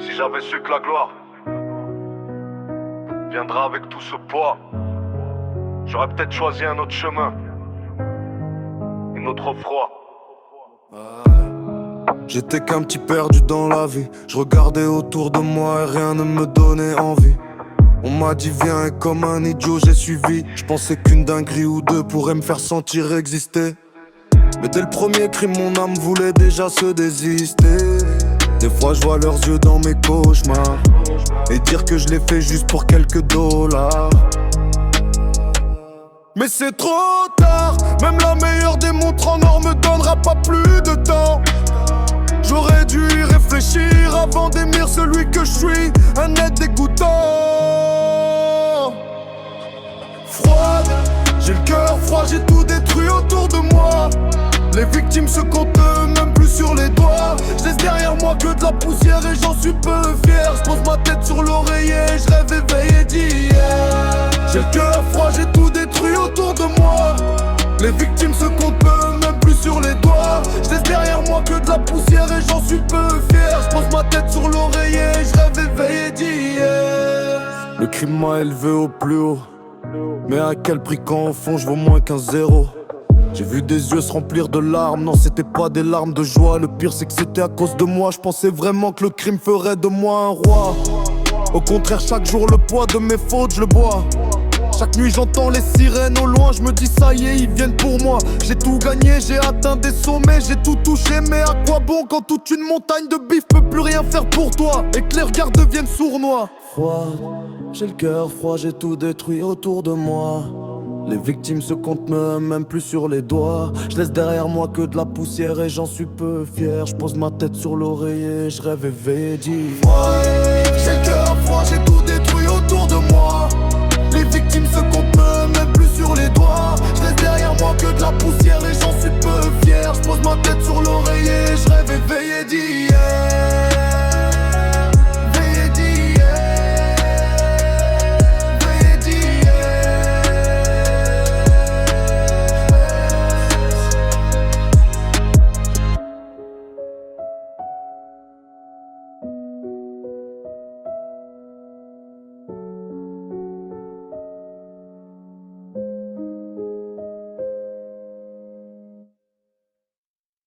Si j'avais su que la gloire viendra avec tout ce poids, j'aurais peut-être choisi un autre chemin, une autre froid. J'étais qu'un petit perdu dans la vie. Je regardais autour de moi et rien ne me donnait envie. On m'a dit viens et comme un idiot j'ai suivi. Je pensais qu'une dinguerie ou deux pourrait me faire sentir exister. Mais dès le premier crime mon âme voulait déjà se désister. Des fois je vois leurs yeux dans mes cauchemars et dire que je l'ai fait juste pour quelques dollars. Mais c'est trop tard, même la meilleure des montres en or me donnera pas plus de temps. J'aurais dû y réfléchir avant d'émir celui que je suis, un net dégoûtant. Froide, j'ai le cœur froid, j'ai tout détruit autour de moi. Les victimes se comptent même plus sur les doigts. Je laisse derrière moi que de la poussière et j'en suis peu fier. Je pose ma tête sur l'oreiller, je rêve éveillé d'hier. J'ai le cœur froid, j'ai tout détruit autour de moi. Les victimes se comptent même plus sur les doigts. Je laisse derrière moi que de la poussière et j'en suis peu fier. Je pose ma tête sur l'oreiller, je rêve éveillé d'hier. Le crime m'a élevé au plus haut, mais à quel prix quand au fond je vaux moins qu'un zéro. J'ai vu des yeux se remplir de larmes, non c'était pas des larmes de joie. Le pire c'est que c'était à cause de moi, je pensais vraiment que le crime ferait de moi un roi. Au contraire chaque jour le poids de mes fautes je le bois. Chaque nuit j'entends les sirènes au loin, je me dis ça y est ils viennent pour moi. J'ai tout gagné, j'ai atteint des sommets, j'ai tout touché. Mais à quoi bon quand toute une montagne de bif peut plus rien faire pour toi et que les regards deviennent sournois. Froid, j'ai le cœur froid, j'ai tout détruit autour de moi. Les victimes se comptent même plus sur les doigts. Je laisse derrière moi que de la poussière et j'en suis peu fier. Je pose ma tête sur l'oreiller, je rêve éveillé d'hier. J'ai le cœur froid, j'ai tout détruit autour de moi.